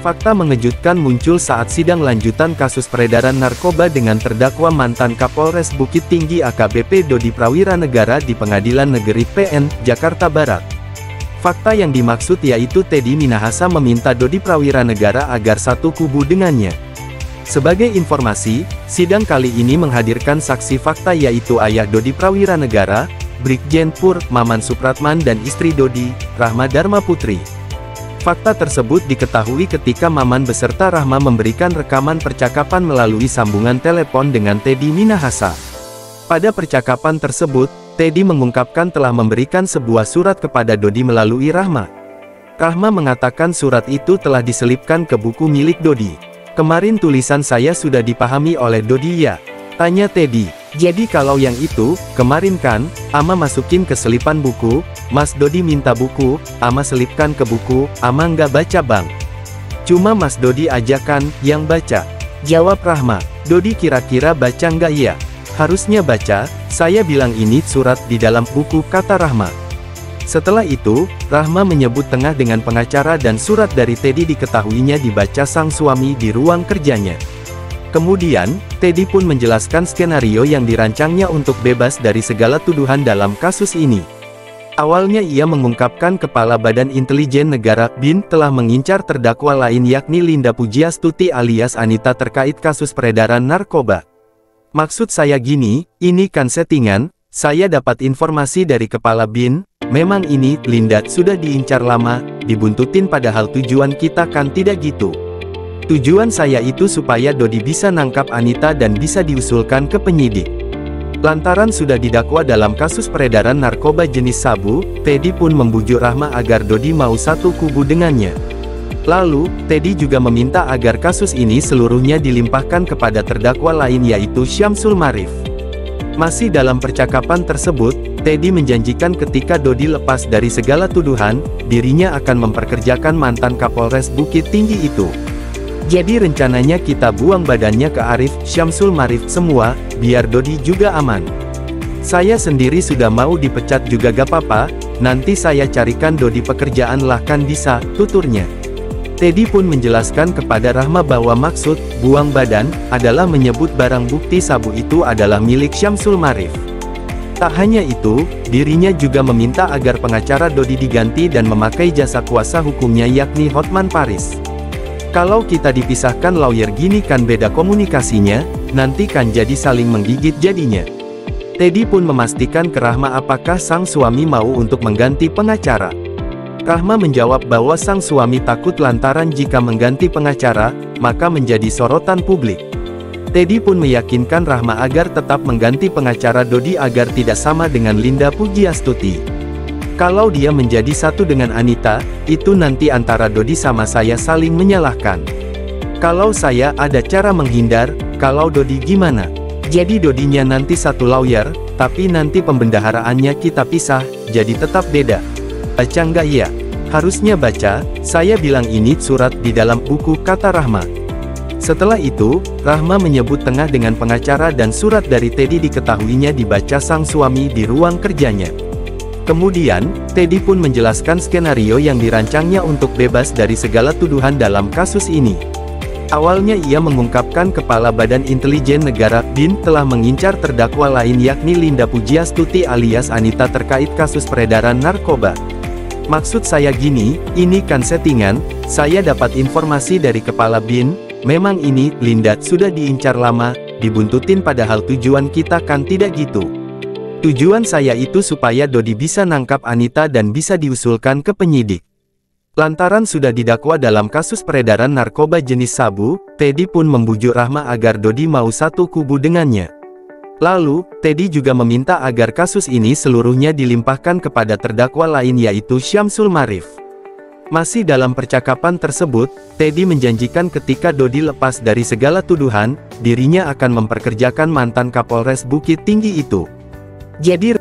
Fakta mengejutkan muncul saat sidang lanjutan kasus peredaran narkoba dengan terdakwa mantan Kapolres Bukit Tinggi AKBP Dodi Prawiranegara di Pengadilan Negeri PN, Jakarta Barat. Fakta yang dimaksud yaitu Teddy Minahasa meminta Dodi Prawiranegara agar satu kubu dengannya. Sebagai informasi, sidang kali ini menghadirkan saksi fakta yaitu ayah Dodi Prawiranegara, Brigjen Pur Maman Supratman dan istri Dodi, Rahma Dharma Putri. Fakta tersebut diketahui ketika Maman beserta Rahma memberikan rekaman percakapan melalui sambungan telepon dengan Teddy Minahasa. Pada percakapan tersebut, Teddy mengungkapkan telah memberikan sebuah surat kepada Dodi melalui Rahma. Rahma mengatakan surat itu telah diselipkan ke buku milik Dodi. "Kemarin tulisan saya sudah dipahami oleh Dodi ya?" tanya Teddy. "Jadi kalau yang itu, kemarin kan, Ama masukin ke selipan buku, Mas Dodi minta buku, Ama selipkan ke buku, Ama nggak baca bang. Cuma Mas Dodi aja kan, yang baca," jawab Rahma. "Dodi kira-kira baca nggak ya?" "Harusnya baca, saya bilang ini surat di dalam buku," kata Rahma. Setelah itu, Rahma menyebut tengah dengan pengacara dan surat dari Teddy diketahuinya dibaca sang suami di ruang kerjanya. Kemudian, Teddy pun menjelaskan skenario yang dirancangnya untuk bebas dari segala tuduhan dalam kasus ini. Awalnya ia mengungkapkan Kepala Badan Intelijen Negara, BIN, telah mengincar terdakwa lain yakni Linda Pujiastuti alias Anita terkait kasus peredaran narkoba. "Maksud saya gini, ini kan settingan, saya dapat informasi dari Kepala BIN, memang ini, Linda, sudah diincar lama, dibuntutin padahal tujuan kita kan tidak gitu. Tujuan saya itu supaya Dodi bisa nangkap Anita dan bisa diusulkan ke penyidik. Lantaran sudah didakwa dalam kasus peredaran narkoba jenis sabu, Teddy pun membujuk Rahma agar Dodi mau satu kubu dengannya. Lalu, Teddy juga meminta agar kasus ini seluruhnya dilimpahkan kepada terdakwa lain yaitu Syamsul Marif." Masih dalam percakapan tersebut, Teddy menjanjikan ketika Dodi lepas dari segala tuduhan, dirinya akan memperkerjakan mantan Kapolres Bukit Tinggi itu. "Jadi rencananya kita buang badannya ke Arif, Syamsul Marif semua, biar Dodi juga aman. Saya sendiri sudah mau dipecat juga gak apa-apa, nanti saya carikan Dodi pekerjaan lah kan bisa," tuturnya. Teddy pun menjelaskan kepada Rahma bahwa maksud buang badan adalah menyebut barang bukti sabu itu adalah milik Syamsul Marif. Tak hanya itu, dirinya juga meminta agar pengacara Dodi diganti dan memakai jasa kuasa hukumnya yakni Hotman Paris. "Kalau kita dipisahkan lawyer gini kan beda komunikasinya, nanti kan jadi saling menggigit jadinya." Teddy pun memastikan ke Rahma apakah sang suami mau untuk mengganti pengacara. Rahma menjawab bahwa sang suami takut lantaran jika mengganti pengacara, maka menjadi sorotan publik. Teddy pun meyakinkan Rahma agar tetap mengganti pengacara Dodi agar tidak sama dengan Linda Pujiastuti. "Kalau dia menjadi satu dengan Anita, itu nanti antara Dodi sama saya saling menyalahkan. Kalau saya ada cara menghindar, kalau Dodi gimana? Jadi Dodinya nanti satu lawyer, tapi nanti pembendaharaannya kita pisah, jadi tetap beda. Baca nggak ya?" "Harusnya baca, saya bilang ini surat di dalam buku," kata Rahma. Setelah itu, Rahma menyebut tengah dengan pengacara dan surat dari Teddy diketahuinya dibaca sang suami di ruang kerjanya. Kemudian, Teddy pun menjelaskan skenario yang dirancangnya untuk bebas dari segala tuduhan dalam kasus ini. Awalnya ia mengungkapkan Kepala Badan Intelijen Negara, BIN, telah mengincar terdakwa lain yakni Linda Pujiastuti alias Anita terkait kasus peredaran narkoba. "Maksud saya gini, ini kan settingan, saya dapat informasi dari Kepala BIN, memang ini, Linda, sudah diincar lama, dibuntutin padahal tujuan kita kan tidak gitu. Tujuan saya itu supaya Dodi bisa nangkap Anita dan bisa diusulkan ke penyidik. Lantaran sudah didakwa dalam kasus peredaran narkoba jenis sabu, Teddy pun membujuk Rahma agar Dodi mau satu kubu dengannya. Lalu, Teddy juga meminta agar kasus ini seluruhnya dilimpahkan kepada terdakwa lain yaitu Syamsul Marif. Masih dalam percakapan tersebut, Teddy menjanjikan ketika Dodi lepas dari segala tuduhan, dirinya akan memperkerjakan mantan Kapolres Bukit Tinggi itu. Jadi